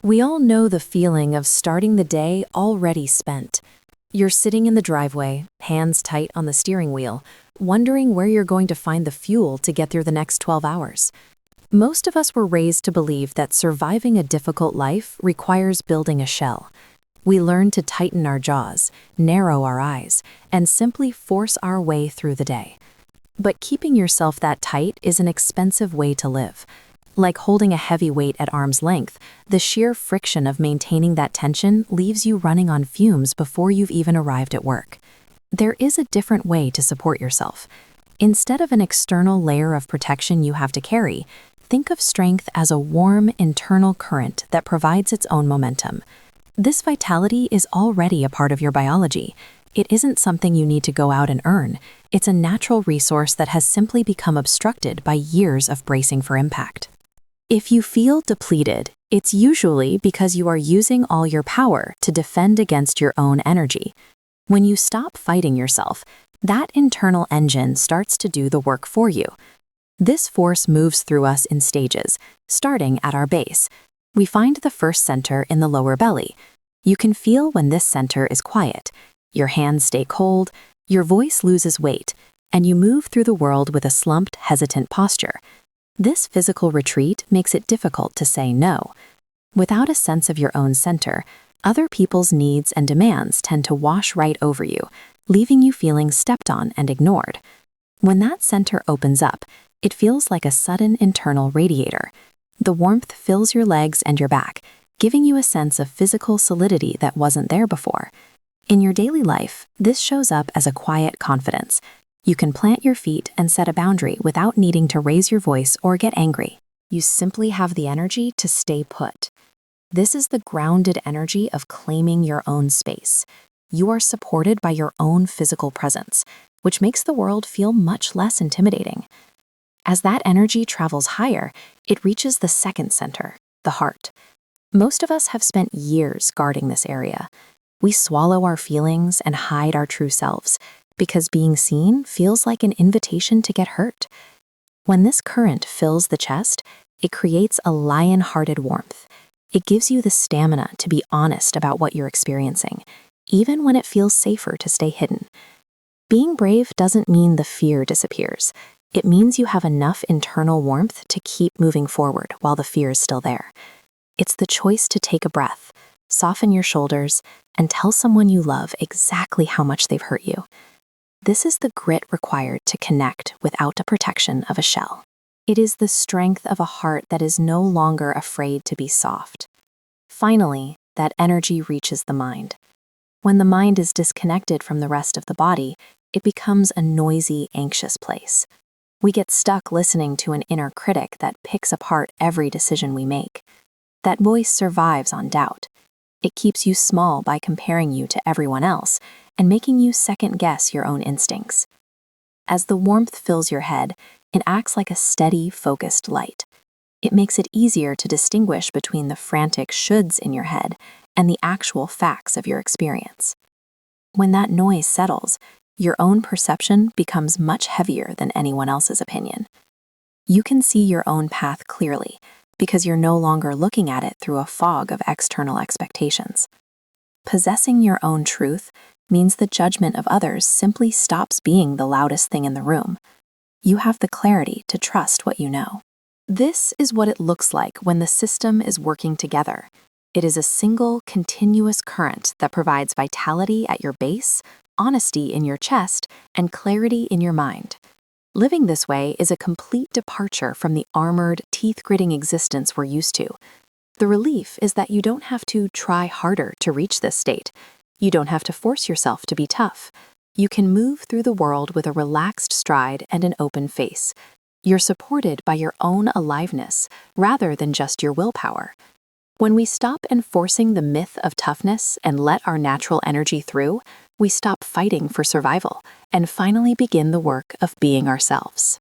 We all know the feeling of starting the day already spent. You're sitting in the driveway, hands tight on the steering wheel, wondering where you're going to find the fuel to get through the next 12 hours. Most of us were raised to believe that surviving a difficult life requires building a shell. We learn to tighten our jaws, narrow our eyes, and simply force our way through the day. But keeping yourself that tight is an expensive way to live. Like holding a heavy weight at arm's length, the sheer friction of maintaining that tension leaves you running on fumes before you've even arrived at work. There is a different way to support yourself. Instead of an external layer of protection you have to carry, think of strength as a warm internal current that provides its own momentum. This vitality is already a part of your biology. It isn't something you need to go out and earn. It's a natural resource that has simply become obstructed by years of bracing for impact. If you feel depleted, it's usually because you are using all your power to defend against your own energy. When you stop fighting yourself, that internal engine starts to do the work for you. This force moves through us in stages, starting at our base. We find the first center in the lower belly. You can feel when this center is quiet. Your hands stay cold, your voice loses weight, and you move through the world with a slumped, hesitant posture. This physical retreat makes it difficult to say no. Without a sense of your own center, other people's needs and demands tend to wash right over you, leaving you feeling stepped on and ignored. When that center opens up, it feels like a sudden internal radiator. The warmth fills your legs and your back, giving you a sense of physical solidity that wasn't there before. In your daily life, this shows up as a quiet confidence. You can plant your feet and set a boundary without needing to raise your voice or get angry. You simply have the energy to stay put. This is the grounded energy of claiming your own space. You are supported by your own physical presence, which makes the world feel much less intimidating. As that energy travels higher, it reaches the second center, the heart. Most of us have spent years guarding this area. We swallow our feelings and hide our true selves, because being seen feels like an invitation to get hurt. When this current fills the chest, it creates a lion-hearted warmth. It gives you the stamina to be honest about what you're experiencing, even when it feels safer to stay hidden. Being brave doesn't mean the fear disappears. It means you have enough internal warmth to keep moving forward while the fear is still there. It's the choice to take a breath, soften your shoulders, and tell someone you love exactly how much they've hurt you. This is the grit required to connect without the protection of a shell. It is the strength of a heart that is no longer afraid to be soft. Finally, that energy reaches the mind. When the mind is disconnected from the rest of the body, it becomes a noisy, anxious place. We get stuck listening to an inner critic that picks apart every decision we make. That voice survives on doubt. It keeps you small by comparing you to everyone else and making you second-guess your own instincts. As the warmth fills your head, it acts like a steady, focused light. It makes it easier to distinguish between the frantic shoulds in your head and the actual facts of your experience. When that noise settles, your own perception becomes much heavier than anyone else's opinion. You can see your own path clearly because you're no longer looking at it through a fog of external expectations. Possessing your own truth means the judgment of others simply stops being the loudest thing in the room. You have the clarity to trust what you know. This is what it looks like when the system is working together. It is a single, continuous current that provides vitality at your base, honesty in your chest, and clarity in your mind. Living this way is a complete departure from the armored, teeth-gritting existence we're used to. The relief is that you don't have to try harder to reach this state. You don't have to force yourself to be tough. You can move through the world with a relaxed stride and an open face. You're supported by your own aliveness rather than just your willpower. When we stop enforcing the myth of toughness and let our natural energy through, we stop fighting for survival and finally begin the work of being ourselves.